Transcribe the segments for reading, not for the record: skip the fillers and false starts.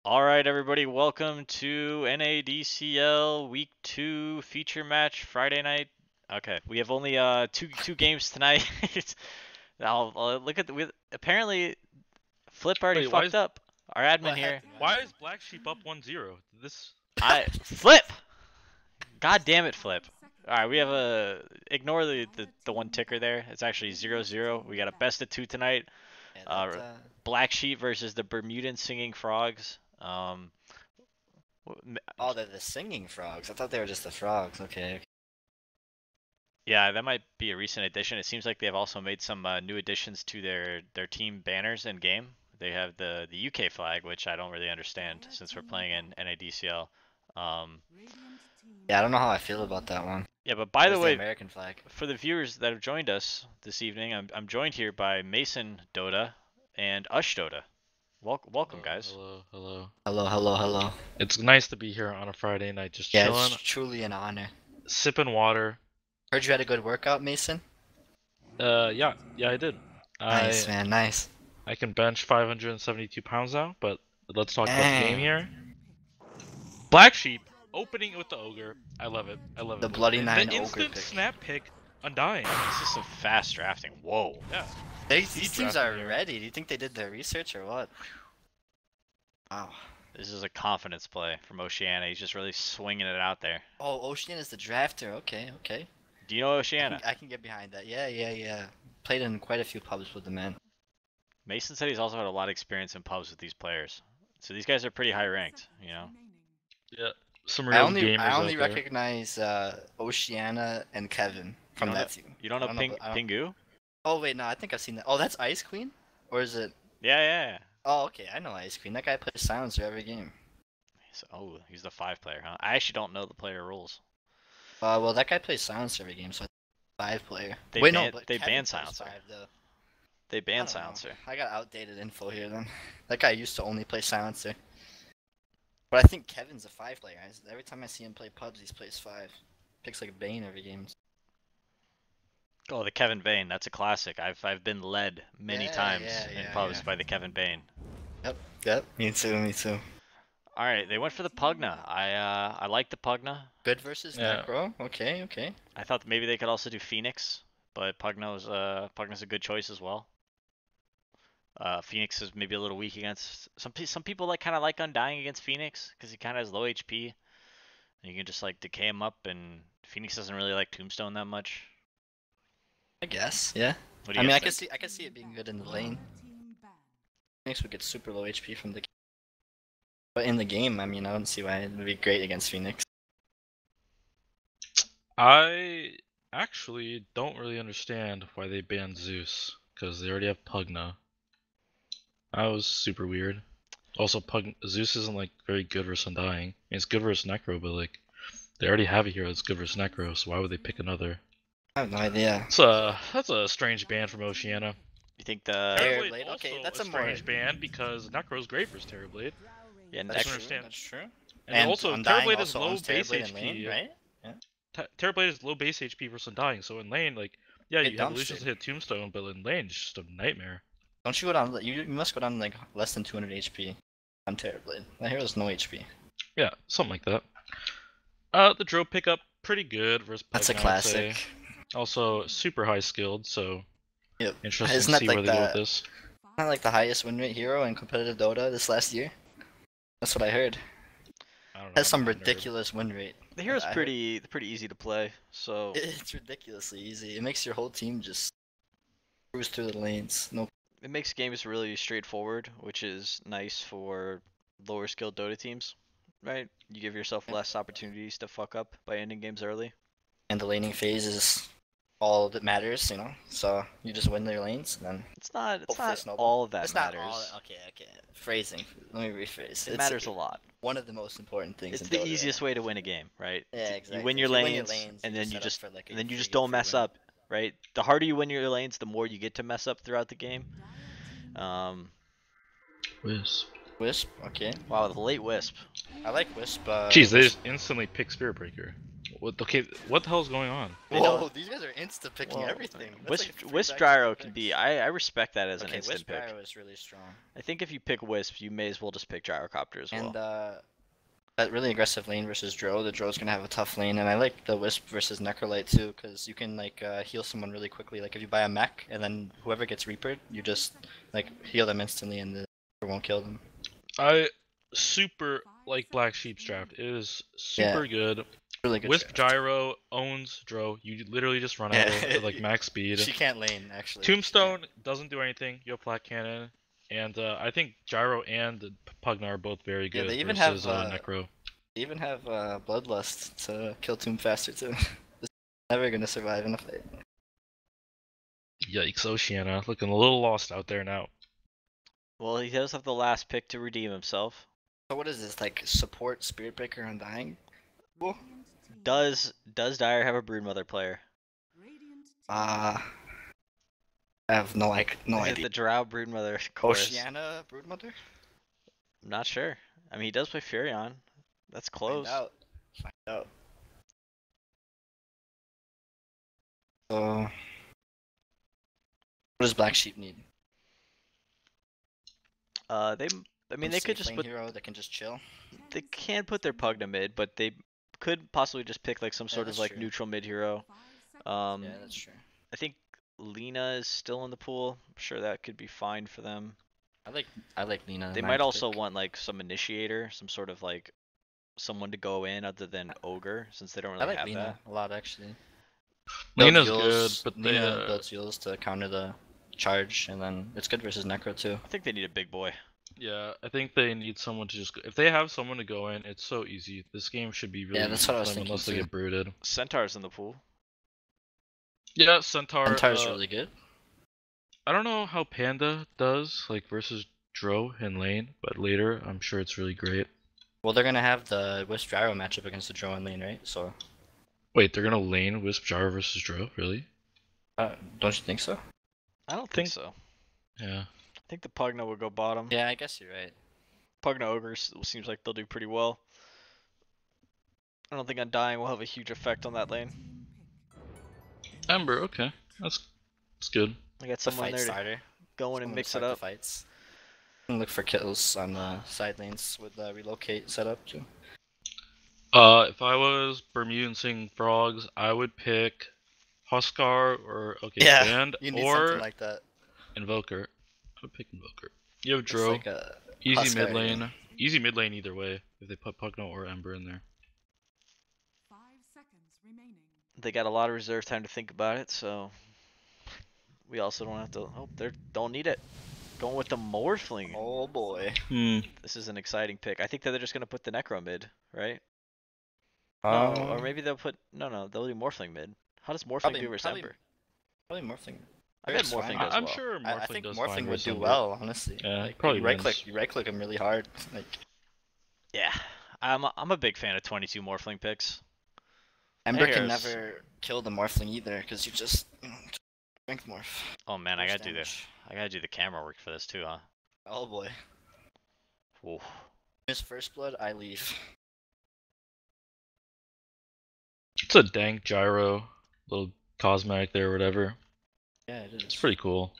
Alright everybody, welcome to NADCL Week 2 feature match Friday night. Okay, we have only two games tonight. I'll look at apparently Flip already Wait, why fucked is up. Our admin What here. happened? why is Black Sheep up 1-0? This Flip! God damn it, Flip. Alright, we have ignore the one ticker there. It's actually 0-0. We got a best of 2 tonight. Yeah, Black Sheep versus the Bermudan Singing Frogs. oh, they're the singing frogs. I thought they were just the frogs. Okay. Yeah, that might be a recent addition. It seems like they've also made some new additions to their team banners in game. They have the UK flag, which I don't really understand since we're playing in NADCL. Yeah, I don't know how I feel about that one. Yeah, but by the Where's way, American flag. for the viewers that have joined us this evening, I'm joined here by Mason Dota and Ush Dota. Welcome, guys. Hello. it's nice to be here on a Friday night, just Yeah, chilling, it's truly an honor. sipping water. Heard you had a good workout, Mason. Yeah, I did. Nice, man. Nice. I can bench 572 pounds now, but let's talk about the game here. Black Sheep opening with the ogre. I love it. The bloody nine the ogre instant pick. snap pick, Undying. This is some fast drafting. Whoa. Yeah. These teams are drafting here. ready. Do you think they did their research or what? Wow. This is a confidence play from Oceana. He's just really swinging it out there. Oh, Ocean is the drafter. Okay. Do you know Oceana? I can get behind that. Yeah. Played in quite a few pubs with the man. Mason said he's also had a lot of experience in pubs with these players. So these guys are pretty high ranked, you know? Yeah. Some real gamers I only out there. recognize Oceana and Kevin from that team. You don't know Pingu? Oh wait, no, I think I've seen that. Oh, that's Ice Queen, or is it? Yeah. Oh, okay, I know Ice Queen. That guy plays silencer every game. He's the 5 player, huh? I actually don't know the player rules. Well, that guy plays silencer every game, so 5 player. They wait, ban- no, but they Kevin ban plays silencer. 5, though. They I ban don't know. silencer. I got outdated info here then. That guy used to only play silencer. But I think Kevin's a 5 player. Every time I see him play pubs, he plays 5. Picks like Bane every game. Oh, the Kevin Bane. That's a classic. I've been led many times in pubs by the Kevin Bane. Yep. Me too. All right, they went for the Pugna. I like the Pugna. Good versus Yeah. Necro. Okay. I thought maybe they could also do Phoenix, but Pugna's a good choice as well. Phoenix is maybe a little weak against some people kind of like Undying against Phoenix because he kind of has low HP, and you can just like decay him up. And Phoenix doesn't really like Tombstone that much. I guess. Yeah. What do I you mean, I guys can see it being good in the lane. Phoenix would get super low HP from the. But in the game, I mean, I don't see why it would be great against Phoenix. I actually don't really understand why they banned Zeus, because they already have Pugna. That was super weird. Also, Zeus isn't like very good versus Undying. I mean, it's good versus Necro, but like they already have a hero that's good versus Necro, so why would they pick another? I have no idea. That's a strange ban from Oceana. You think the Terrorblade, also okay, that's a a more- strange ban because Necro's great versus Terrorblade. yeah That's Necro- true. understand. That's true. And also Undying Terrorblade is also low owns base Terrorblade in HP. lane, right? Terrorblade is low base HP versus Undying, so in lane, like, yeah, It you have dumpster. illusions to hit Tombstone, but in lane, it's just a nightmare. Don't you go down? You must go down like less than 200 HP on Terrorblade. That hero's no HP. Yeah, something like that. The drone pickup, pretty good versus That's a Pugna, I would say. classic. Also, super high skilled, so Yep. interesting Isn't to that see like where they go with the- this. Not like the highest win rate hero in competitive Dota this last year. That's what I heard. I don't know. Has I'm some not a nerd. ridiculous win rate. the hero's I heard. pretty easy to play. So It's ridiculously easy. It makes your whole team just cruise through the lanes. No. it makes games really straightforward, which is nice for lower skilled Dota teams, right? You give yourself less opportunities to fuck up by ending games early. And the laning phase is all that matters, you know. So you just win their lanes, and then It's not Hopefully snowball. all of that it's matters. not all. Okay. Phrasing. Let me rephrase. It matters a lot. One of the most important things. It's in the Dota, easiest way to win a game, right? Yeah, You exactly. win your If you lanes, and you then you set up just for, like, a and then you just free- don't free mess win. up, right? The harder you win your lanes, the more you get to mess up throughout the game. Wisp. Wisp. Okay. Wow, the late wisp. I like Wisp. Jeez, they just instantly pick Spirit Breaker. What? Okay, what the hell's going on? They Whoa, don't- they're insta picking Well, everything. That's Wisp, like 3 Wisp back-to-back Gyro can picks. be. I respect that as an Okay, instant Wisp pick. Gyro is really strong. I think if you pick Wisp, you may as well just pick Gyrocopter as well. And that really aggressive lane versus Dro, the Dro's gonna have a tough lane, and I like the Wisp versus Necrolite too, because you can like heal someone really quickly. Like if you buy a mech, and then whoever gets Reapered, you just like heal them instantly, and the Reaper won't kill them. I super like Black Sheep's draft. It is super good. Really good. Wisp draft. Gyro owns Dro. You literally just run Yeah. at her at like max speed. She can't lane actually. Tombstone doesn't do anything. You have Flat Cannon. And I think Gyro and Pugna are both very good Yeah, they even versus have Necro. They even have Bloodlust to kill Tomb faster too. This is never gonna survive in a fight. Yikes, Oceania. Looking a little lost out there now. Well, he does have the last pick to redeem himself. So what is this, like support Spirit Breaker on Dying? Cool. Does Dire have a Broodmother player? I have no Is it idea. the Drow Broodmother chorus? Oceania Broodmother? I'm not sure. I mean, he does play Furion. That's close. Find out. Find out. So, what does Black Sheep need? They. I mean, they could just lane put. hero that can just chill. They can put their Pugna mid, but they could possibly just pick like some Yeah, sort of that's like true. neutral mid hero. Yeah, that's true. I think Lina is still in the pool. I'm sure that could be fine for them. I like Lina. They might also want like some initiator, some sort of like someone to go in other than Ogre, since they don't I really like have Lina that. a lot actually. Lina's Build good, Yules- but they, Lina builds Yules to counter the charge, and then it's good versus Necro too. I think they need a big boy. yeah, I think they need someone to just. If they have someone to go in, it's so easy. This game should be really Yeah, that's easy what I for was them thinking unless they too. get brooded. Centaur's in the pool. Yeah, Centaur. Centaur's really good. I don't know how Panda does like versus Dro in lane, but later I'm sure it's really great. Well, they're gonna have the Wisp Gyro matchup against the Dro in lane, right? So, Wait, they're gonna lane Wisp Gyro versus Dro? Really? don't you think so? I don't think so. Yeah. I think the Pugna will go bottom. Yeah, I guess you're right. Pugna Ogre seems like they'll do pretty well. I don't think Undying will have a huge effect on that lane. Ember, okay. That's good. I got It's a someone fight there to starter. go in and Someone to mix it start the up. Fights. And look for kills on the side lanes with the relocate setup too. If I was Bermudan singing frogs, I would pick Huskar or Band you need or something like that. Invoker. I would pick Invoker. You have It's Dro. like a Easy Huskar, mid lane. Easy mid lane either way. If they put Pugno or Ember in there. 5 seconds remaining. They got a lot of reserve time to think about it, so we also don't have to. Oh, they don't need it. Going with the Morphling. Oh boy. This is an exciting pick. I think that they're just gonna put the Necro mid, right? Um, No, or maybe they'll put no. They'll do Morphling mid. How does Morphling Probably- do versus probably- Ember? Probably Morphling. I bet It's fine. Morphling does I'm well. sure Morphling I think does fine Morphling would versus do Ember. well, honestly. Yeah, like, probably you right wins. click him really hard. Like Yeah, I'm a big fan of 22 Morphling picks. Ember Hey, can here's- never kill the Morphling either, because you just strength morph. Oh man, I Force gotta do this. damage. I gotta do the camera work for this too, huh? Oh boy. Ooh. Miss First Blood, I leave. It's a dank gyro, little cosmetic there or whatever. Yeah, it is. It's pretty cool.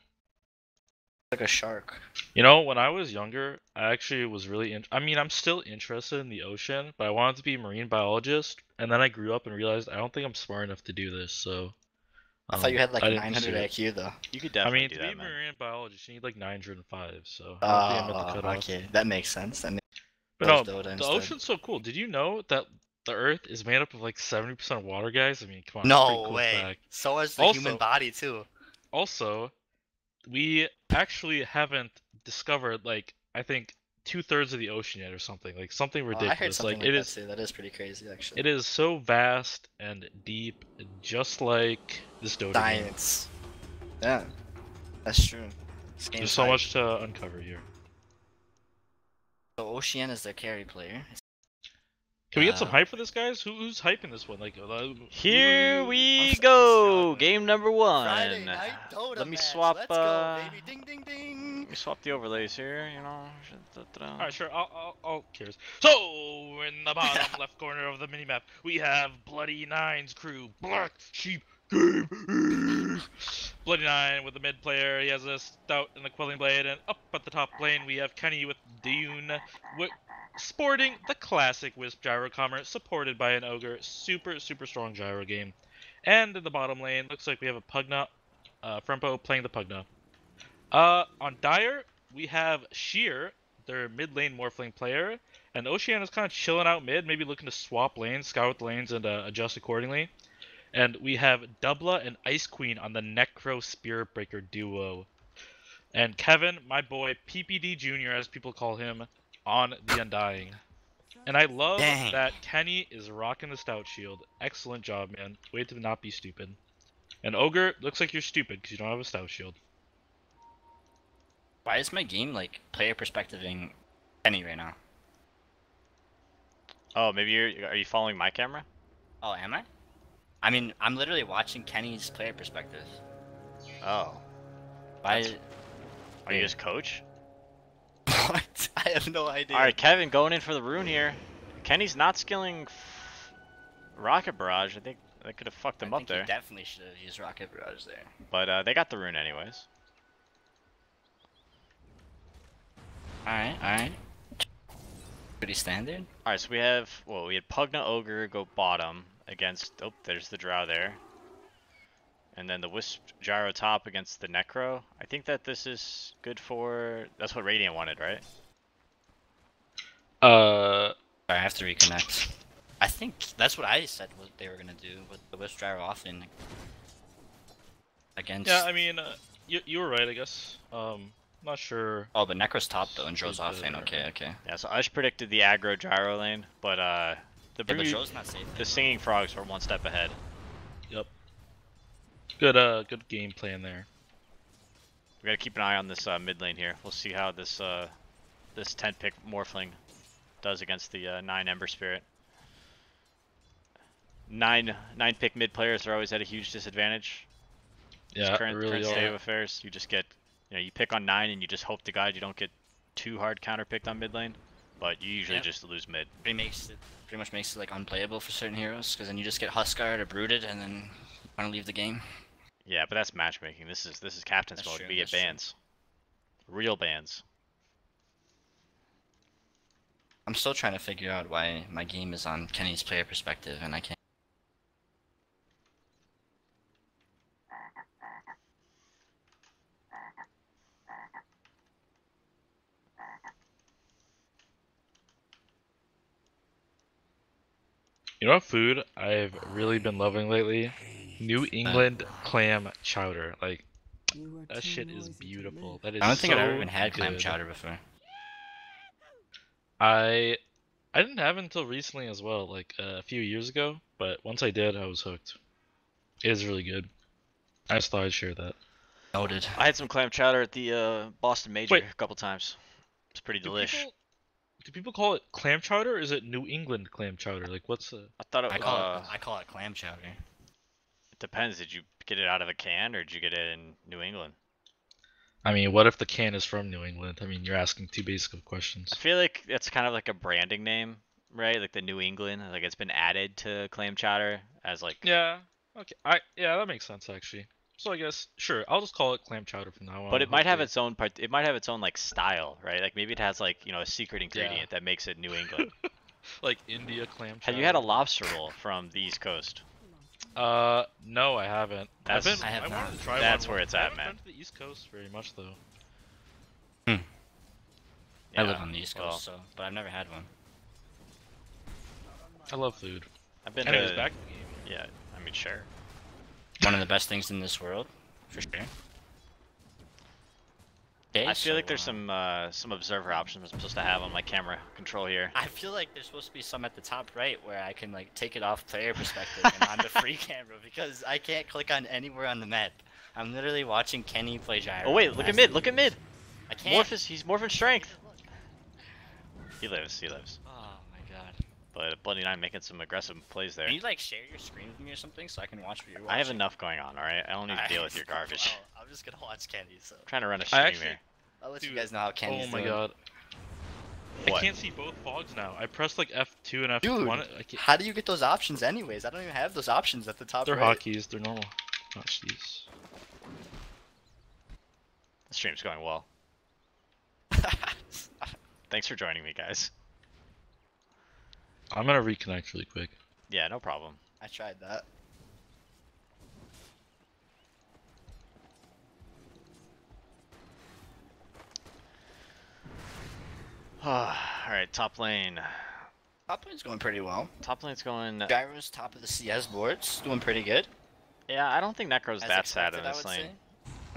like a shark. You know, when I was younger, I actually was really I mean, I'm still interested in the ocean, but I wanted to be a marine biologist, and then I grew up and realized I don't think I'm smart enough to do this, so I thought you had like I didn't 900 pursue it. IQ though. You could I definitely mean, do to be that, a man. marine biologist, you need like 905, so I don't think I'm at the cutoff. Okay, that makes sense. That makes But no, Dota the instead. ocean's so cool. Did you know that the Earth is made up of like 70% water, guys? I mean, come on, it's a no pretty cool way. fact. So is the Also- human body too. Also, we actually haven't discovered like I think 2/3 of the ocean yet, or something like something Oh, ridiculous. I heard something like it that is, too. That is pretty crazy, actually. it is so vast and deep, just like this Dota game. Science. Yeah, that's true. This game's There's so hype. much to uncover here. So Ocean is their carry player. Can we get some Uh, hype for this, guys? Who's hyping this one? Like, Here we I'm go. sorry. Game number one. Friday night Dota Let me match. swap. Let's go, baby. Ding, ding, ding. Let me swap the overlays here, you know. Alright, sure, I'll cares. So, in the bottom left corner of the minimap, we have Bloody Nine's crew, Black Sheep Game. Bloody Nine with the mid player, he has a Stout and a Quelling Blade, and up at the top lane we have Kenny with Dune, sporting the classic Wisp Gyro Commer, supported by an Ogre, super strong gyro game. And in the bottom lane, looks like we have a Pugna, Frempo playing the Pugna. On Dire, we have Sheer, their mid lane Morphling player, and Oceana's kind of chilling out mid, maybe looking to swap lanes, scout the lanes, and adjust accordingly. And we have Dubla and Ice Queen on the Necro Spirit Breaker duo. And Kevin, my boy, PPD Jr., as people call him, on the Undying. And I love that Kenny is rocking the Stout Shield. Excellent job, man. Way to not be stupid. And Ogre, looks like you're stupid because you don't have a Stout Shield. Why is my game like player perspectiving Kenny right now? Oh, maybe are you following my camera? Oh, am I? I mean, I'm literally watching Kenny's player perspective. Oh. Why? Are you his coach? What? I have no idea. Alright, Kevin, going in for the rune here. Kenny's not skilling Rocket Barrage. I think that could have fucked him up there. He definitely should have used Rocket Barrage there. But they got the rune anyways. Alright. Pretty standard. Alright, so we had Pugna Ogre go bottom against, oh, there's the Drow there. And then the Wisp Gyro top against the Necro. I think that this is good for, that's what Radiant wanted, right? Sorry, I have to reconnect. I think that's what I said what they were gonna do with the Wisp Gyro often against. Yeah, I mean, you were right, I guess. Not sure. Oh, but Necro's top though and Dro's off lane. Okay. Yeah, so Ush predicted the aggro Gyro lane, but the Dro's not safe. the Singing Frogs were one step ahead. Yep. Good game plan there. We gotta keep an eye on this mid lane here. We'll see how this 10 pick Morphling does against the 9 Ember Spirit. 9 pick mid players are always at a huge disadvantage. Yeah, current state of affairs, you just get, you pick on 9 and you just hope to God you don't get too hard counter picked on mid lane, but you usually just lose mid. Pretty much makes it like unplayable for certain heroes, because then you just get Huskard or Brooded and then want to leave the game. Yeah, but that's matchmaking. This is captain's mode. We get bans, real bans. I'm still trying to figure out why my game is on Kenny's player perspective and I can't. You know what food I've really been loving lately? New England clam chowder. Like, that shit is beautiful. That is I don't think so I've ever even had good. clam chowder before. I didn't have it until recently as well, like a few years ago, but once I did, I was hooked. It is really good. I just thought I'd share that. Noted. I had some clam chowder at the Boston Major a couple times. It's pretty delish. Do people call it clam chowder, or is it New England clam chowder? Like, what's the... I thought it I was... call it clam chowder. It depends. Did you get it out of a can, or did you get it in New England? I mean, what if the can is from New England? I mean, you're asking too basic of questions. I feel like it's kind of like a branding name, right? Like the New England, like it's been added to clam chowder as like... Yeah, okay. Yeah, that makes sense, actually. So I guess, sure, I'll just call it clam chowder from now on. But it might have its own part. It might have its own like style, right? Like maybe it has like a secret ingredient that makes it New England. Like India clam chowder. Have you had a lobster roll from the East Coast? No, I haven't. I have not. Wanted to try That's one. where it's I at, haven't man. been to the East Coast very much though. Yeah, I live on the East Coast, but I've never had one. I love food. I've been Anyways, to... back to the game. Yeah, I mean, sure. One of the best things in this world, for sure. Okay, I feel like there's some observer options I'm supposed to have on my camera control here. I feel like there's supposed to be some at the top right where I can like take it off player perspective and on the free camera, because I can't click on anywhere on the map. I'm literally watching Kenny play gyro. Oh wait, look at mid! Look at mid! I can't. He's morphing strength. He lives. Oh my god. But Bloody Nine making some aggressive plays there. Can you like share your screen with me or something so I can watch what you're watching? I have enough going on, alright? I don't need to deal with your garbage. Well, I'm just gonna watch Kenny, so. I'm trying to run a stream actually- here. I'll let Dude, you guys know how Kenny's oh my doing. god. What? I can't see both fogs now. I pressed like F2 and F1. Dude, I can't... how do you get those options anyways? I don't even have those options at the top They're right. hotkeys. They're normal. Oh, jeez. The stream's going well. Thanks for joining me, guys. I'm gonna reconnect really quick. Yeah, no problem. I tried that. Alright, top lane. Top lane's going pretty well. Top lane's going... Gyro's top of the CS boards, doing pretty good. Yeah, I don't think Necro's As that sad in expected, I this would lane. say.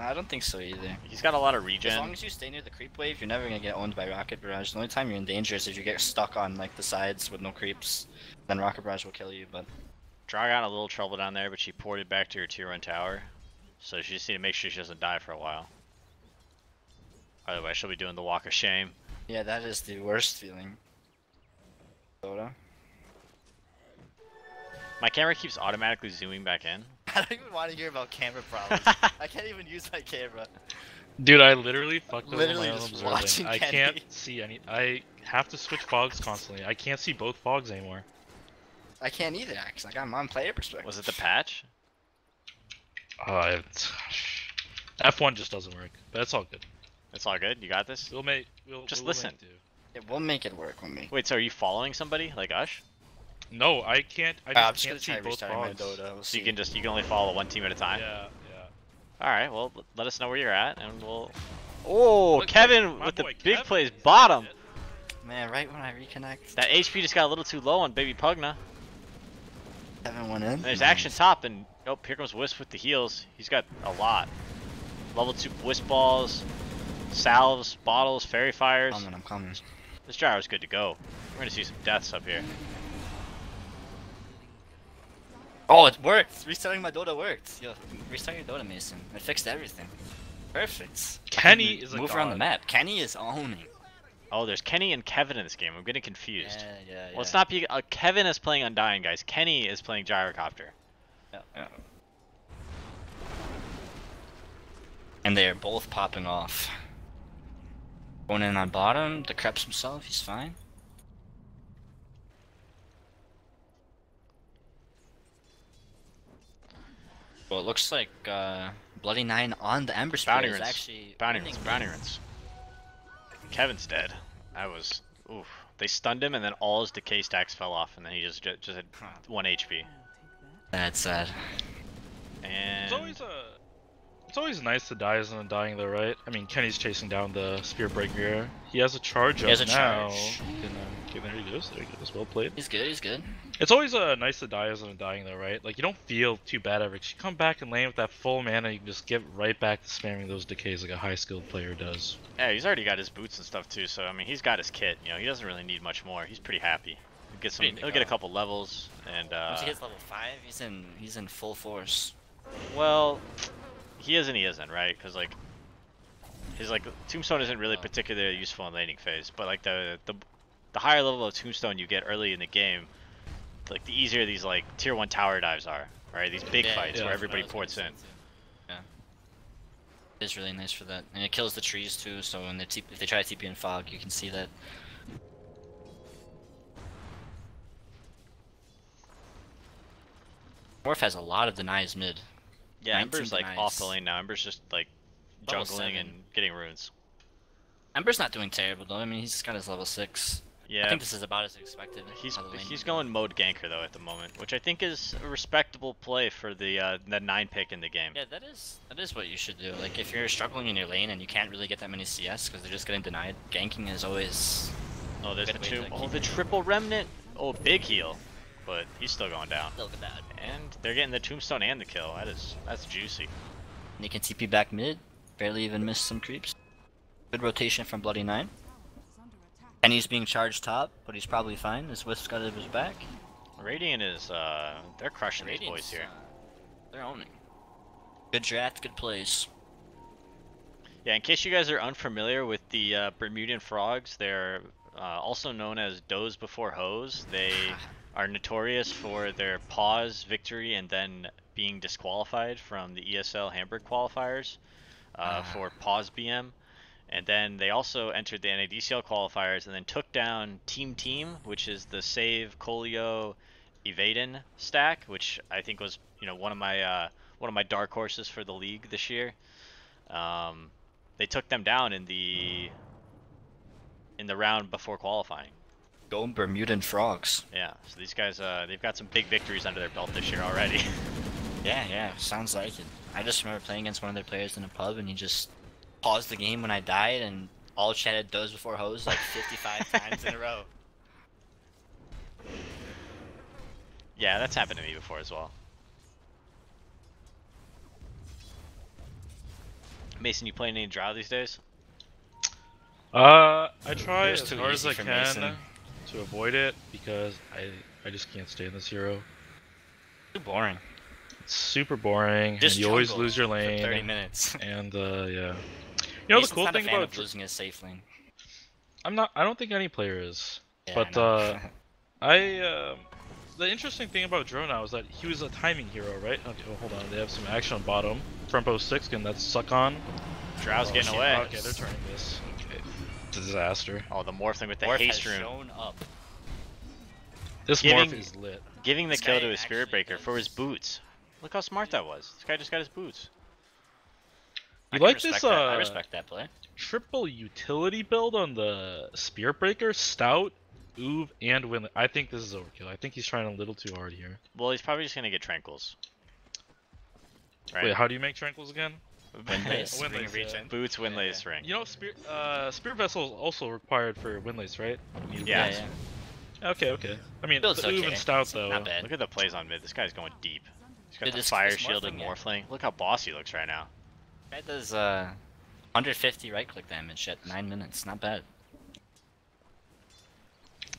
I don't think so either. He's got a lot of As regen. long as you stay near the creep wave, you're never gonna get owned by Rocket Barrage. The only time you're in danger is if you get stuck on like the sides with no creeps. Then Rocket Barrage will kill you, but... Draw got in a little trouble down there, but she ported back to her tier 1 tower. So she just need to make sure she doesn't die for a while. Otherwise she'll be doing the walk of shame. Yeah, that is the worst feeling. Dota. My camera keeps automatically zooming back in. I don't even want to hear about camera problems. I can't even use my camera. Dude, I literally fucked up on Literally my own just observing. watching I Kenny. can't see any. I have to switch fogs constantly. I can't see both fogs anymore. I can't either, actually. I got my own player perspective. Was it the patch? F1 just doesn't work, but it's all good. It's all good. You got this? We'll make. We'll Just we'll listen. make do. It will make it work with me. Wait, so are you following somebody like Ush? No, I can't. I I'm just just gonna can't see try both restarting my fogs. Dota. We'll So see. you can only follow one team at a time? Yeah, yeah. Alright, well let us know where you're at and we'll... Oh, Look, Kevin my with the boy big Kevin plays, is bottom! it. Man, right when I reconnect, That HP just got a little too low on Baby Pugna. Kevin went in. And there's Nice. action top and... Oh, here comes Wisp with the heals. He's got a lot. Level 2 Wisp balls, salves, bottles, fairy fires. I'm coming. This gyro's good to go. We're gonna see some deaths up here. Oh, it worked! Restarting my Dota worked. Yo, restart your Dota, Mason. It fixed everything. Perfect. Kenny is a Move around the god. map. Kenny is owning. Oh, there's Kenny and Kevin in this game. I'm getting confused. Yeah, yeah, yeah. Let's not be... Kevin is playing Undying, guys. Kenny is playing Gyrocopter. Yeah. And they're both popping off. Going in on bottom, the Krebs himself, he's fine. Well, it looks like Bloody Nine on the Ember Spirit Bounty is runs. actually Bounty winning. runs. Bounty runs. Kevin's dead. That was... Oof. They stunned him and then all his decay stacks fell off and then he just had 1 HP. That's sad. And... It's always nice to die as an Undying though, right? I mean, Kenny's chasing down the Spear Breaker. He has a charge He has up a now. charge. Okay, there he goes. There he goes. Well played. He's good, he's good. It's always nice to die as an Undying though, right? Like, you don't feel too bad ever. 'Cause you come back and lane with that full mana, you can just get right back to spamming those decays like a high-skilled player does. Yeah, he's already got his boots and stuff too, so I mean, he's got his kit. You know, he doesn't really need much more. He's pretty happy. He'll get a couple levels, and Once he hits level 5, he's in full force. well, he is and he isn't, right? Because like his Tombstone isn't really particularly useful in laning phase, but like the higher level of Tombstone you get early in the game, like the easier these like tier 1 tower dives are, right? These big fights yeah, where that's everybody That's what I was ports in. gonna say, too. Yeah. It's really nice for that. And it kills the trees too, so when if they try to TP in fog, you can see that. Morph has a lot of denies mid. Yeah, 19 Ember's like denies. off the lane now. Ember's just like Level jungling 7. and getting runes. Ember's not doing terrible though. I mean, he's got his level 6. I Yeah, think this is about as expected. he's how the lane he's is. going mode ganker though at the moment, which I think is a respectable play for the 9 pick in the game. Yeah, that is what you should do. Like, if you're struggling in your lane and you can't really get that many CS because they're just getting denied, ganking is always... Oh, there's the Good way two. to Oh, keep the it. triple remnant. Oh, big heal, but he's still going down. Still bad. And they're getting the tombstone and the kill. That's juicy. And you can TP back mid, barely even miss some creeps. Good rotation from Bloody Nine. And he's being charged top, but he's probably fine. His Wisp's got his back. Radiant is they're crushing these boys Radiant's, here. They're owning. Good draft, good plays. Yeah, in case you guys are unfamiliar with the Bermudan frogs, they're also known as does before hose. They are notorious for their pause victory and then being disqualified from the ESL Hamburg qualifiers for pause BM. And then they also entered the NADCL qualifiers and then took down Team, which is the Save, Colio, Evaden stack, which I think was one of my dark horses for the league this year. They took them down in the round before qualifying. Go Bermudan frogs. Yeah, so these guys they've got some big victories under their belt this year already. Yeah, sounds like it. I just remember playing against one of their players in a pub, and he just paused the game when I died, and all chatted does before hose like 55 times in a row. Yeah, that's happened to me before as well. Mason, you playing any Drow these days? I try It was as too hard as easy I for can Mason. to avoid it because I just can't stand this hero. Too boring. It's super boring, Just and you always jungle lose your for lane. 30 minutes. And yeah, you know Mason's the cool not a thing fan about of losing his safe lane. I don't think any player is. Yeah, But I know. the interesting thing about Drone now is that he was a timing hero, right? Okay, oh, hold on, they have some action on bottom. Front post 6, can that suck on? Drow's getting shit. away. Okay, they're turning this. Okay, disaster. Oh, the morph thing with the Morph has haste rune. shown up. This Giving- morph is lit. Giving the This kill guy to his Spirit actually Breaker for his does- boots. Look how smart that was. This guy just got his boots. I You can like respect this that. I respect that play. triple utility build on the Spirit Breaker, Stout, Oov, and Win. I think this is overkill. I think he's trying a little too hard here. Well, he's probably just gonna get Tranquils. Right? Wait, how do you make Tranquils again? Windlace. Windlace, Ring of yeah. Regen. Boots, Yeah, Windlace, yeah. ring. You know, Spirit Vessel is also required for Windlace, right? You need Yeah. Windlace. Okay. I mean, Build's the Oov okay. and Stout It's though. not bad. Look at the plays on mid. This guy's going deep. He's got Dude, the this fire shield Morphling, and yeah. Morphling. Look how boss he looks right now. Guy does 150 right click damage at 9 minutes. Not bad.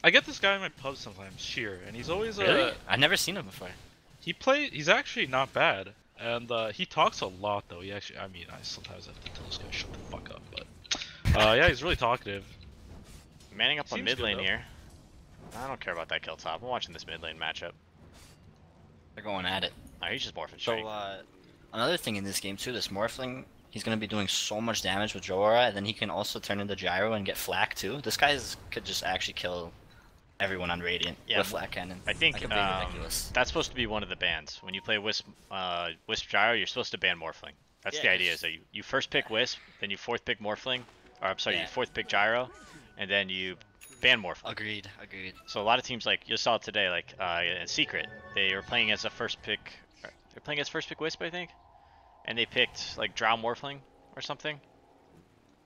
I get this guy in my pub sometimes, Sheer, and he's always Really? I've never seen him before. he's actually not bad, and he talks a lot though. I sometimes have to tell this guy shut the fuck up, but yeah, he's really talkative. Manning up on Seems mid good, lane though. here. I don't care about that kill top. I'm watching this mid lane matchup. They're going at it. Oh, he's just morphing So straight. another thing in this game too, this Morphling, he's gonna be doing so much damage with Joara, and then he can also turn into Gyro and get flak too. This guy could just actually kill everyone on Radiant Yeah, with flak cannon. I think that could be ridiculous. that's supposed to be one of the bans. When you play Wisp Gyro, you're supposed to ban Morphling. That's the Yeah, idea. just- Is that you first pick Wisp, then you fourth pick Morphling, or I'm sorry, Yeah. you fourth pick Gyro, and then you ban Morphling. Agreed. So a lot of teams, like you saw today, like in Secret, they were playing as a first pick. They're playing as first pick Wisp, I think, and they picked like Drow Morphling or something,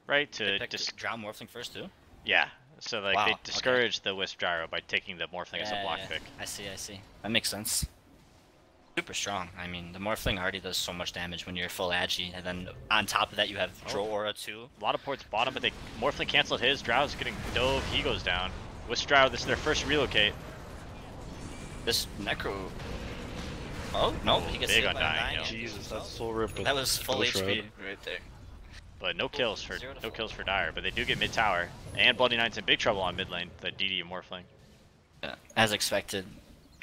right? To Just Drow Morphling first too. yeah. So like Wow, they okay. discouraged the Wisp Gyro by taking the Morphling as a block pick. I see. That makes sense. Super strong. I mean, the Morphling already does so much damage when you're full agi, and then on top of that you have Drow Aura too. A lot of ports bottom, but they Morphling canceled his. Drow's getting dove. He goes down. Wisp Gyro, this is their first relocate. This Necro. Oh no, he gets big hit on by dying, dying. yo. Jesus, that's soul rip. That was full Ghost HP Rod. right there. But no kills for 0 to 4. Dire. But they do get mid tower. And Bloody Knight's in big trouble on mid lane. The DD and Morphling. Yeah, as expected,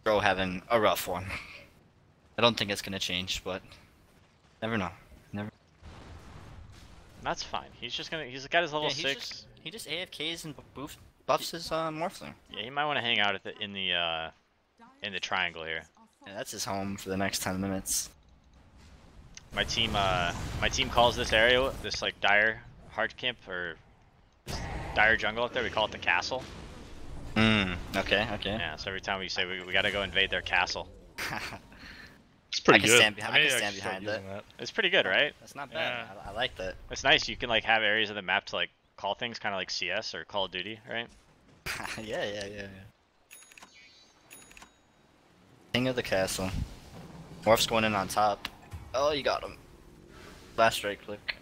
Drow having a rough one. I don't think it's gonna change, but never know. That's fine. He's got his level Yeah, 6. he just AFKs and buffs his Morphling. Yeah, he might want to hang out in the triangle here. Yeah, that's his home for the next 10 minutes. My team calls this area, this like dire hard camp or this dire jungle up there, we call it the castle. Okay. Yeah, so every time we say we gotta go invade their castle. It's pretty I can good. stand behind- I may can stand actually start behind using that. It's pretty good, right? That's not bad. Yeah. I like that. It's nice. You can like have areas of the map to like call things kind of like CS or Call of Duty, right? yeah. King of the castle. Morph's going in on top. Oh, you got him. Last right click.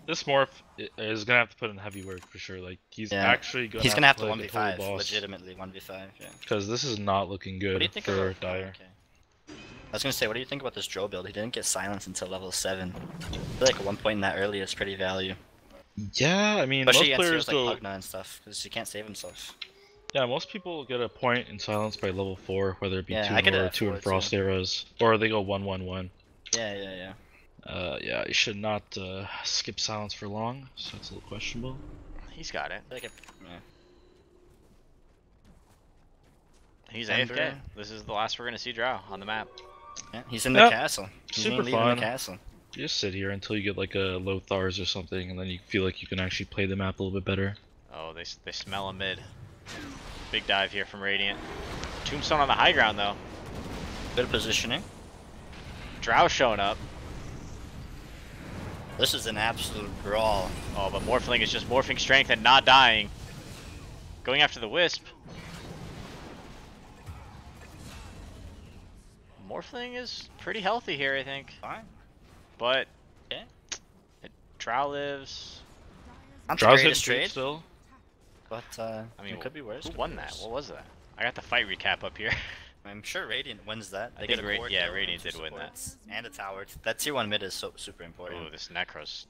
This morph is gonna have to put in heavy work for sure. Like he's Yeah. actually gonna. He's gonna have to play 1v5, the full boss, legitimately 1v5. Yeah. because this is not looking What do you good think for about Dire. Okay. I was gonna say, what do you think about this Drow build? He didn't get silenced until level 7. I feel like at one point in that early is pretty value. Yeah, I mean, Especially most against players heroes like go. Pugna and stuff, because he can't save himself. Yeah, most people get a point in silence by level 4, whether it be Yeah, 2 I get it or at 2 in 4 frost too. arrows, or they go 1-1-1. Yeah. Yeah, you should not skip silence for long, so that's a little questionable. He's got it. Like yeah. He's Ember. AFK. This is the last we're gonna see Drow on the map. Yeah, he's in the Yep. castle. He's Super gonna leave in fun. the castle. You just sit here until you get like a low Thars or something, and then you feel like you can actually play the map a little bit better. Oh, they smell a mid. Big dive here from Radiant. Tombstone on the high ground though. Good positioning. Drow showing up. This is an absolute brawl. Oh, but Morphling is just morphing strength and not dying. Going after the Wisp. Morphling is pretty healthy here, I think. Fine. But Okay. Drow lives. Not the Drow's hitting greatest creep trade, still. but I mean, it could be worse. Who could be won that? worse. What was that? I got the fight recap up here. I'm sure Radiant wins that. I They think get a Ra- core yeah, kill and Radiant 2 did win that. supports. And a tower. That tier 1 mid is so super important. Ooh, this Necros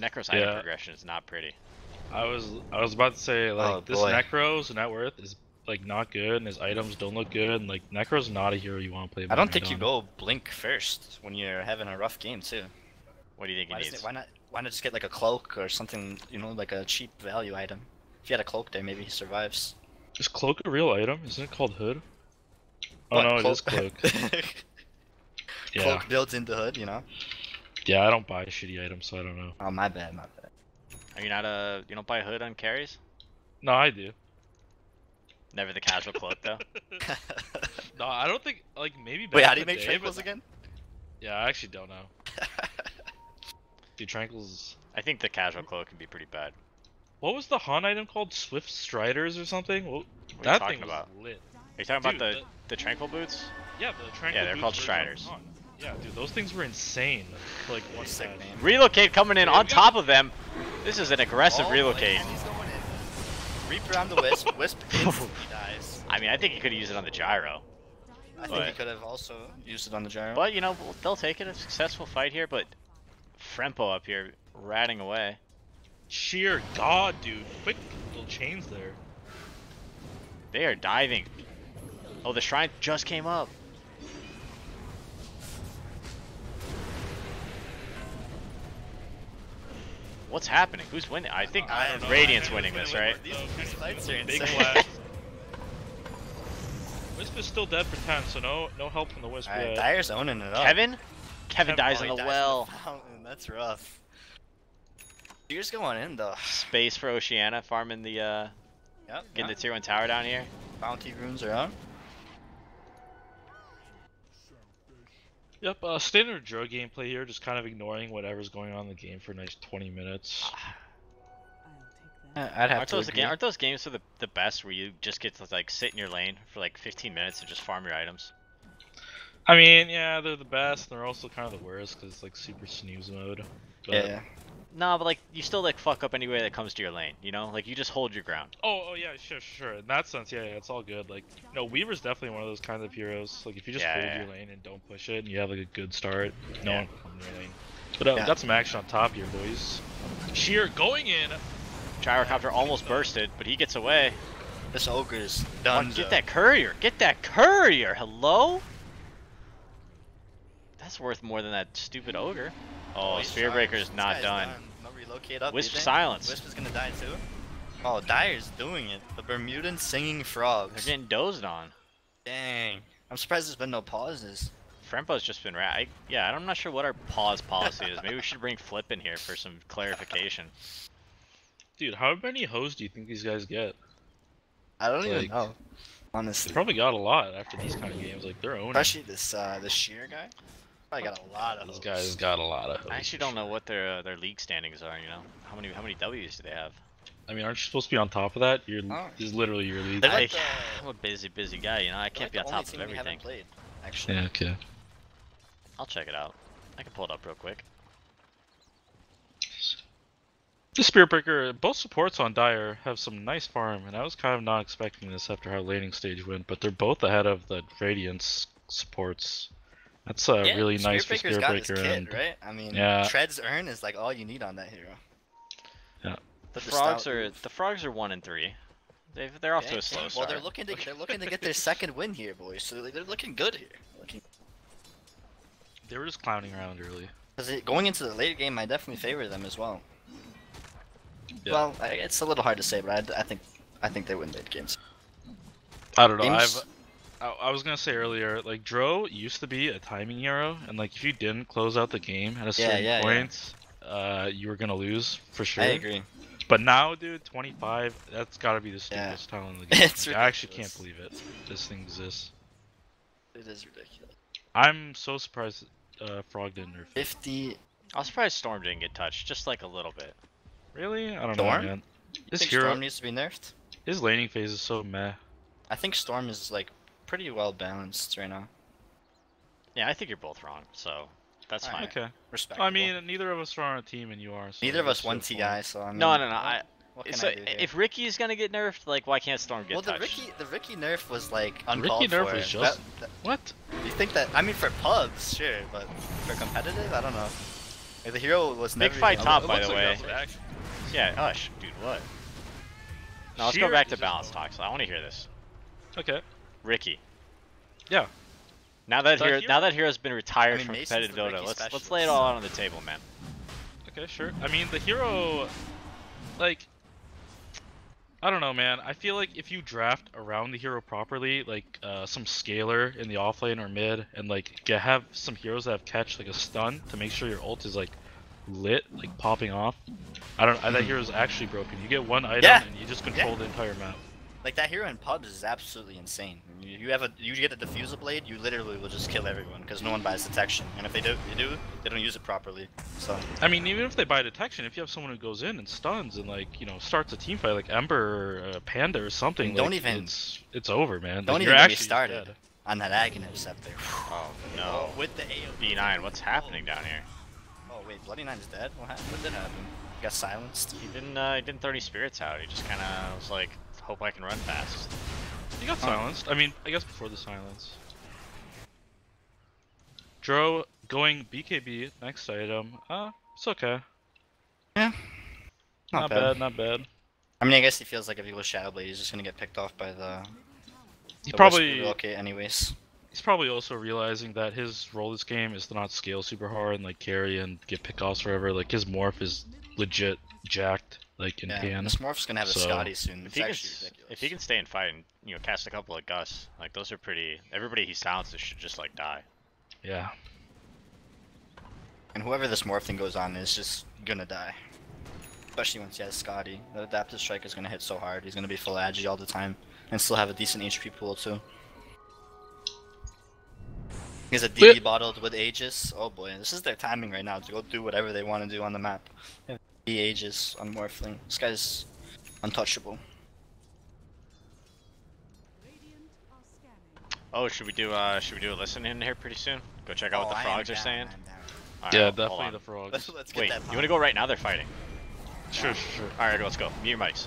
item Yeah. progression is not pretty. I was about to say like Oh, this boy. Necro's net worth is like not good, and his items don't look good, and like Necro's not a hero you want to play. I don't think you Bermudan. go Blink first when you're having a rough game too. What do you think he needs? Why not just get like a cloak or something, you know, like a cheap value item. If you had a cloak there, maybe he survives. Is cloak a real item? Isn't it called hood? Oh What, no, it is cloak. Yeah. Cloak builds into hood, you know? Yeah, I don't buy shitty items, so I don't know. Oh, my bad, my bad. Are you not you don't buy a hood on carries? No, I do. Never the casual cloak though. No, I don't think like maybe. Wait, back how do in you the make day, tranquils but- again? Yeah, I actually don't know. Dude, tranquils. I think the casual cloak can be pretty bad. What was the Han item called? Swift Striders or something? What What are you that talking thing about? was lit. Are you talking Dude, about the tranquil boots? Yeah, the tranquil. Yeah, they're boots called version of Striders. Han. Yeah, dude, those things were insane. For, like one Sick set. name. Relocate coming in Yeah, on we got- top of them. This is an aggressive Oh, relocate. and he's going in. Reaper on the Wisp. Wisp instantly dies. I mean, I think he could have used it on the gyro. I think he But- could have also used it on the gyro. But, you know, they'll take it. A successful fight here, but Frempo up here ratting away. Sheer god, dude. Quick little chains there. They are diving. Oh, the shrine just came up. What's happening? Who's winning? I think I don't know. Radiant's I winning think this, who's right? gonna win. These fights are Big insane. blast. Wisp is still dead for 10, so no help from the Wisp Alright, yet. Dyer's owning it up. Kevin dies Oh, in he the dies well. fountain. That's rough. Tears going in though. Space for Oceania farming the Yep. getting yep. the tier 1 tower down here. Bounty runes are on. Yep, standard Dro gameplay here, just kind of ignoring whatever's going on in the game for a nice 20 minutes. I'll take that. I'd have Aren't to those, agree. aren't those games for the best where you just get to like sit in your lane for like 15 minutes and just farm your items? I mean, yeah, they're the best, and they're also kind of the worst, because it's like super snooze mode. But, Yeah. No, but like you still like fuck up anywhere that comes to your lane, you know? Like you just hold your ground. Oh, yeah, sure. In that sense, yeah, it's all good. Like, no, Weaver's definitely one of those kinds of heroes. Like, if you just Yeah, hold yeah. your lane and don't push it, and you have like a good start, no Yeah. one can come in your lane. But Yeah. got some action on top here, boys. Sheer going in. Gyrocopter almost bursted, but he gets away. This ogre's Oh, done. get that courier! Get that courier! Hello? That's worth more than that stupid ogre. Oh, Spearbreaker is not done. No relocate up. Wisp either. silence. Wisp is gonna die too. Oh, Dyer's doing it. The Bermudan singing frogs. They're getting dozed on. Dang. I'm surprised there's been no pauses. Frempo's just been yeah, I'm not sure what our pause policy is. Maybe we should bring Flip in here for some clarification. Dude, how many hoes do you think these guys get? I don't even Like- know. They Honestly. probably got a lot after these kind of games. Like, they're owning. Especially this sheer guy. Probably got a lot of This those. guy's got a lot of hoes. I actually don't know what their league standings are. You know, how many W's do they have? I mean, aren't you supposed to be on top of that? You're Oh. this is literally your league. They're like I'm a busy guy. You know, I They're can't like be on the top only of team we everything. haven't played, actually. Yeah, okay. I'll check it out. I can pull it up real quick. The Spearbreaker, both supports on Dire have some nice farm, and I was kind of not expecting this after how laning stage went, but they're both ahead of the Radiance supports. That's Yeah, really nice for Spearbreaker's got his Spearbreaker, kit, and right? I mean, Yeah. Tread's Urn is like all you need on that hero. Yeah. The The frogs stout are move. 1 and 3. they're off to Okay, a slow okay. start. Well, they're looking to get their second win here, boys. So they're looking good here. they were just clowning around early. Because going into the late game, I definitely favor them as well. Yeah. Well, it's a little hard to say, but I think they win late games. I don't know. Games? I was gonna say earlier, like Dro used to be a timing hero, and like if you didn't close out the game at a certain point, you were gonna lose for sure. I agree. But now, dude, 25, that's gotta be the stupidest talent in the game. It's Like, I actually ridiculous. can't believe it. This thing exists. It is ridiculous. I'm so surprised Frog didn't nerf it. 50. I was surprised Storm didn't get touched, just like a little bit. Really? I don't Storm? know, man. I This think hero, Storm needs to be nerfed. his laning phase is so meh. I think Storm is like pretty well balanced right now. Yeah, I think you're both wrong, so that's fine. Okay. Respectable. I mean, neither of us are on a team, and you are. So neither of us that's won so TI, so I mean. No, no, no. What can So I do here? if Ricky's gonna get nerfed, like, why can't Storm get Well, touched? the Ricky nerf was like Ricky uncalled nerf for. was just what? You think that? I mean, for pubs, sure, but for competitive, I don't know. Like, the hero was Big never fight even- top, It by looks the like way. that's what actually- Yeah, Ush, dude, what? No, let's go Sheer back to is just balance wrong. talks. I want to hear this. Okay. Ricky. Yeah. Now that So hero, here- now that hero's been retired I mean, from Mason's competitive the Dota, Ricky let's specialist. lay it all out on the table, man. Okay, sure. I mean, the hero, like, I don't know, man. I feel like if you draft around the hero properly, like some scaler in the offlane or mid, and like have some heroes that have catch like a stun to make sure your ult is like lit, like popping off. That hero is actually broken. You get one item Yeah. and you just control the entire map. Like that hero in pubs is absolutely insane. You get a diffusal blade, you literally will just kill everyone because no one buys detection, and if they do, they don't use it properly. So I mean, even if they buy detection, if you have someone who goes in and stuns and like starts a team fight like Ember or Panda or something, Don't like, even- it's over, man. don't Like, even you're get me actually started dead. on that Aghanim scepter. Oh no. With the AoE. B9, what's happening down here? Oh wait, Bloody Nine's dead. What did happen? Got silenced. He didn't throw any spirits out. He just kind of was like, hope I can run fast. He got silenced. I mean, I guess before the silence. Dro going BKB next item. It's okay. Yeah. Not bad. Not bad. I mean, I guess he feels like if he goes Shadow Blade, he's just gonna get picked off by the. He the probably Wisp relocate anyways. he's probably also realizing that his role this game is to not scale super hard and like carry and get pickoffs forever. Like his morph is legit jacked, like in Yeah, pan. this Morph's gonna have a So- Scotty soon. If It's he can, actually ridiculous. if he can stay and fight and cast a couple of Gus, like those are pretty. Everybody he silences should just like die. Yeah. And whoever this Morph thing goes on is just gonna die. Especially once he has Scotty. The Adaptive Strike is gonna hit so hard. He's gonna be full agi all the time. And still have a decent HP pool too. He has a DD bottled with Aegis. Oh boy, this is their timing right now to go do whatever they want to do on the map. The Aegis on Morphling. This guy's untouchable. Oh, should we do a listen in here pretty soon? Go check out what the frogs are saying. Alright, Yeah, hold definitely on. the frogs. Let's get Wait, that. you want to go right now? They're fighting. Sure. All right, let's go. Mute your mics.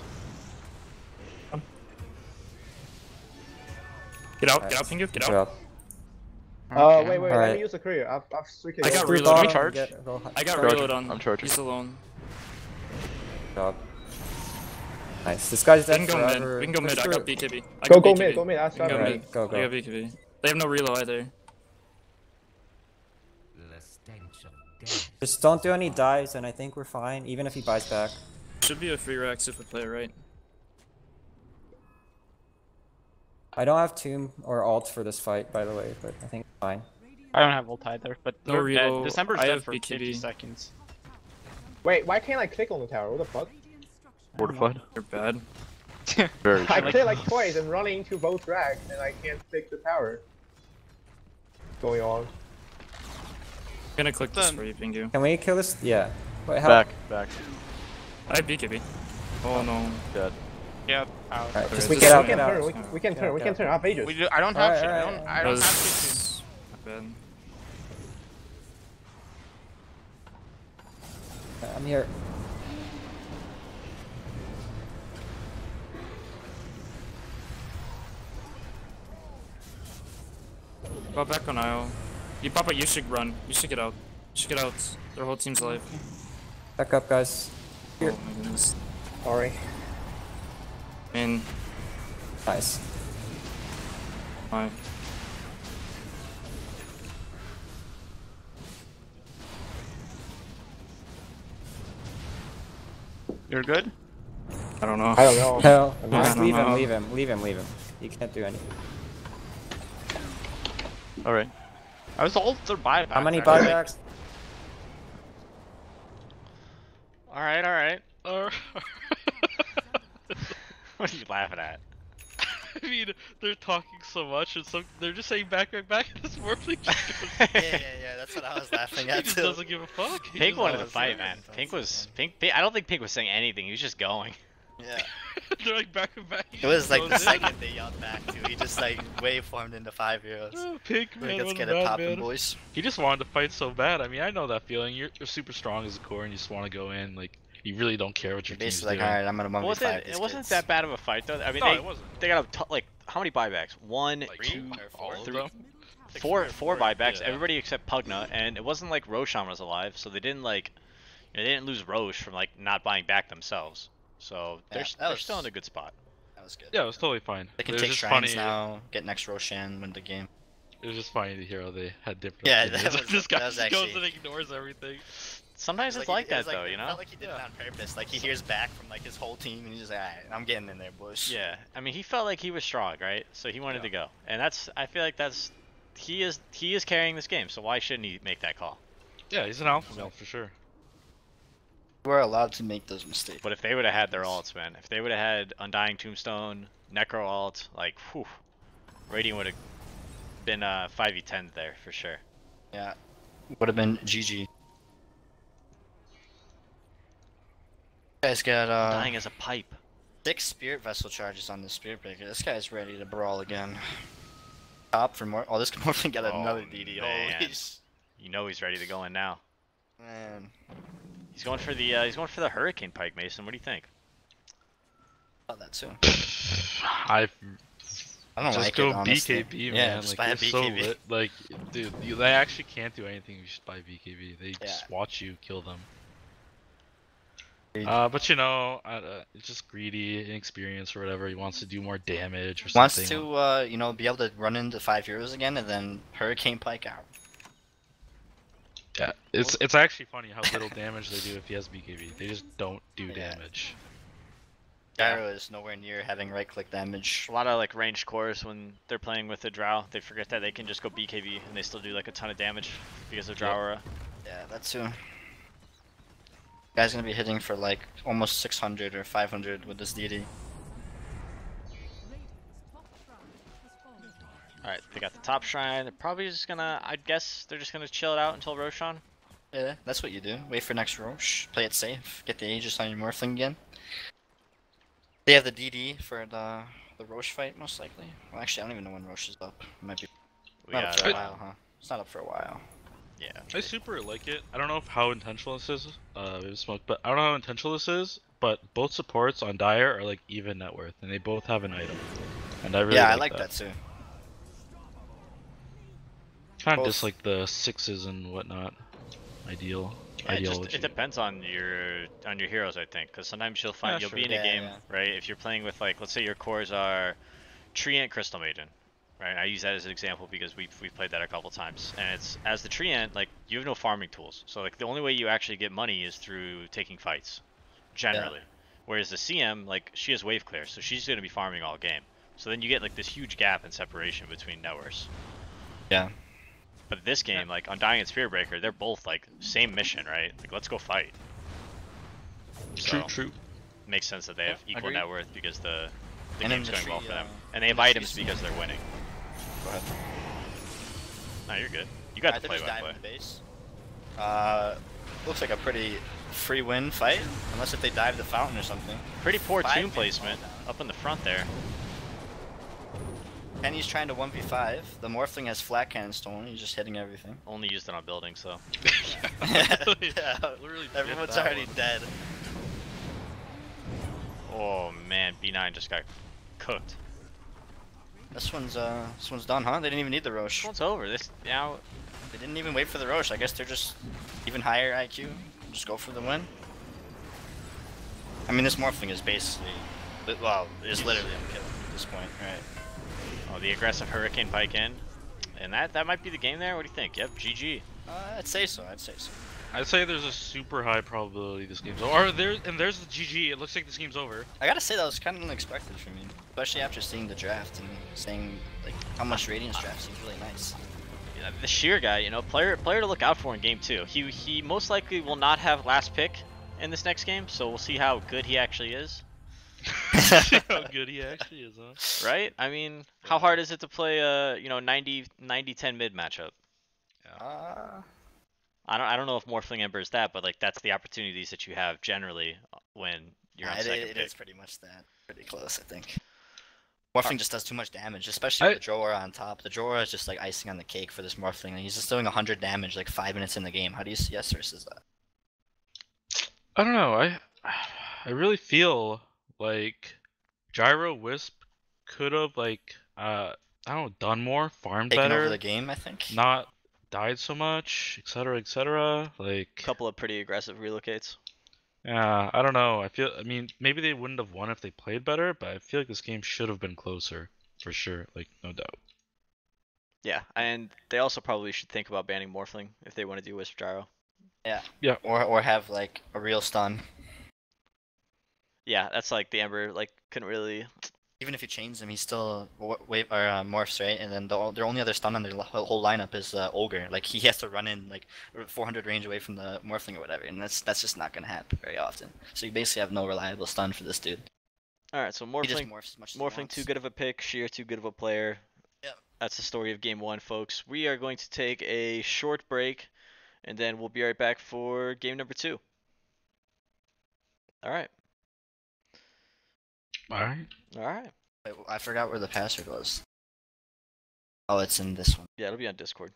Get out, Pingu, get out. Wait, let Alright. me use the career. I've switched I got it. reload. Bottom, Charge? go high. I got Charge. reload on. I'm charging. He's alone. Job. Nice. This guy's We dead can go mid. forever. We can go mid. I Push got through. BKB. I Go got BKB. mid, go mid. That's We can go right. mid. Go, I go. got BKB. They have no reload either. Just don't do any dives, and I think we're fine, even if he buys back. Should be a free Rex if we play it right. I don't have tomb or ult for this fight, by the way, but I think it's fine. I don't have ult either, but No they're reload. dead. December's I dead have for BKB. 50 seconds. Wait, why can't I click on the tower? What the fuck? Fortified. They're bad. Very I clicked like twice and running into both drags and I can't click the tower. What's going on? I'm gonna click this for you, Pingu. Can we kill this? Yeah. Wait, how? Back. I have BKB. Oh no. Dead. Yep. Out. Alright, just Okay, we this get is out, We get can out. turn, we can turn, we can turn. I have Aegis. I don't have Alright, shit. alright. I That don't have shit. was not bad. I'm here. Go back on aisle. You pop it, you should run. You should get out. You should get out. Their whole team's alive. Back up, guys. Here. Oh my goodness. Sorry. Man, Nice. my. You're good? I don't know. I don't know. Hell, I'm just not- leave him, know. leave him, leave him, leave him. You can't do anything. Alright. I was all their buyback. How many I was like, buybacks? All right, all right. Or What are you laughing at? I mean, they're talking so much, and they're just saying back, and this Morphling just goes. Yeah, that's what I was laughing He at just too. doesn't give a fuck. He Pink just wanted to goes, fight, man. Pink was Pink. I don't think Pink was saying anything. He was just going. Yeah. They're like back and back. It was like the goes in. second they yelled back too. He just like waveformed into 5 heroes. Oh, Pink, Like, man, let's what get a it bad poppin', man. boys. He just wanted to fight so bad. I mean, I know that feeling. You're super strong as a core, and you just want to go in. Like, you really don't care what your You're team's basically like, doing. alright, I'm gonna 1v5 It these wasn't kids. that bad of a fight though. I mean, No, it wasn't. they got like how many buybacks? One, Like, two, all of three, them? four buybacks. Yeah. Everybody except Pugna, and it wasn't like Roshan was alive, so they didn't like, they didn't lose Roche from like not buying back themselves. So Yeah, that they're was- still in a good spot. That was good. Yeah, it was totally fine. They can It was take just shrines funny. now, get next Roshan, win the game. It was just funny to hear how they had different Yeah, opinions. that was- This guy that was just goes actually- and ignores everything. Sometimes it's like that though, you It know. felt like he did it on purpose. Like he hears back from like his whole team, and he's just like, alright, I'm getting in there, boys. Yeah, I mean, he felt like he was strong, right? So he wanted to go, and I feel like he is carrying this game. So why shouldn't he make that call? Yeah, he's an alpha male for sure. We're allowed to make those mistakes. But if they would have had their alts, man, if they would have had Undying Tombstone, Necro alt, like, whew, Radiant would have been 5v10 there for sure. Yeah, would have been GG. Guys got Dying as a pipe. 6 Spirit Vessel charges on the Spirit Breaker. This guy's ready to brawl again. Top for more. Oh, this Morphling got Oh, another DD. man. Holy sh- You know he's ready to go in now. man. He's going for the Hurricane Pike, Mason. What do you think? Thought that too. I I don't just like go it, honestly. BKB, Yeah, man. just Like, buy a they're so BKB. lit. Like, dude, they actually can't do anything. You should buy BKB. They Yeah. just watch you kill them. Agreed. But you know, it's just greedy, inexperienced, or whatever. He wants to do more damage or Wants something. to, you know, be able to run into 5 heroes again and then Hurricane Pike out. Yeah, it's actually funny how little damage they do if he has BKB. They just don't do Yeah. damage. Gyro is nowhere near having right click damage. A lot of like ranged cores when they're playing with the Drow, they forget that they can just go BKB and they still do like a ton of damage because of Drow aura. Yeah, that too. Guy's gonna be hitting for like almost 600 or 500 with this DD. Alright, they got the top shrine. They're probably just gonna, I guess they're just gonna chill it out until Roshan. Yeah, that's what you do. Wait for next Roche. Play it safe. Get the Aegis on your Morphling again. They have the DD for the Roche fight, most likely. Well, actually, I don't even know when Roche is up. It might be We not up got, for a while, huh? It's not up for a while. yeah. I super like it. I don't know how intentional this is, maybe smoke, but I don't know how intentional this is. But both supports on Dire are like even net worth, and they both have an item, and I really Yeah, like I like that too. Kind of both. dislike the sixes and whatnot. Ideal. Yeah, it Ideology. depends on your heroes, I think, because sometimes you'll find Yeah, you'll sure. be in a Yeah, game, yeah. right? If you're playing with like, let's say your cores are Treant Crystal Maiden, right? I use that as an example because we've played that a couple times, and it's as the Treant, like you have no farming tools, so like the only way you actually get money is through taking fights, generally. Whereas the CM, like she has wave clear, so she's gonna be farming all game. So then you get like this huge gap in separation between networks. Yeah. But this game, like Undying and Spirit Breaker, they're both like same mission, right? Like let's go fight. True, So, true. makes sense that they have equal agreed. net worth because the And game's in the going well tree, for them, uh, and they have in the items trees- because they're winning. Go ahead. No, you're good. You got I to think play there's by dive play. in the base. Looks like a pretty free win fight, unless if they dive the fountain or something. Pretty poor 5 tomb minutes placement all down. up in the front there. Kenny's trying to 1v5. The Morphling has flat cannon stolen. He's just hitting everything. Only used it on buildings, so. yeah, Literally did everyone's that already one. dead. Oh man, B9 just got cooked. This one's done, huh? They didn't even need the This Roche. one's over. This now. They didn't even wait for the Roche. I guess they're just even higher IQ. Just go for the win. I mean, this Morphling is basically, well, is literally unkillable at this point, right? Oh, the aggressive Hurricane Pike in, and that might be the game there. What do you think? Yep, GG. I'd say so. I'd say so. I'd say there's a super high probability this game's over. There's the GG. It looks like this game's over. I gotta say that was kind of unexpected for me, especially after seeing the draft and saying like how much Radiant's draft seems really nice. Yeah, the Sheer guy, you know, player to look out for in game 2. He most likely will not have last pick in this next game, so we'll see how good he actually is. How good he actually is, huh? Right? I mean, how hard is it to play a 90-10 mid matchup? I don't know if Morphling Ember is that, but like that's the opportunities that you have generally when you're on second It pick. is pretty much that. Pretty close, I think. Morphling just does too much damage, especially with the Droaura on top. The Droaura is just like icing on the cake for this Morphling, and he's just doing 100 damage like 5 minutes in the game. How do you CS versus that? I don't know. I really feel like Gyro Wisp could have like I don't know, done more, farmed Taking better, over the game, I think. not died so much, etc., etc. Like, Couple of pretty aggressive relocates. yeah, I don't know. I mean, maybe they wouldn't have won if they played better, but I feel like this game should have been closer for sure. Like, no doubt. Yeah, and they also probably should think about banning Morphling if they want to do Wisp Gyro. Yeah. Yeah. Or have like a real stun. Yeah, that's like the Ember like couldn't really. Even if you change him, he's still morphs, right? And then their only other stun on their whole lineup is Ogre. Like he has to run in like 400 range away from the Morphling or whatever, and that's just not gonna happen very often. So you basically have no reliable stun for this dude. All right, so He just Morphling, morphs as much as he Morphling wants. too good of a pick, Sheer too good of a player. Yep. That's the story of game 1, folks. We are going to take a short break, and then we'll be right back for game number 2. All right. All right. All right. Wait, I forgot where the password was. Oh, it's in this one. Yeah, it'll be on Discord.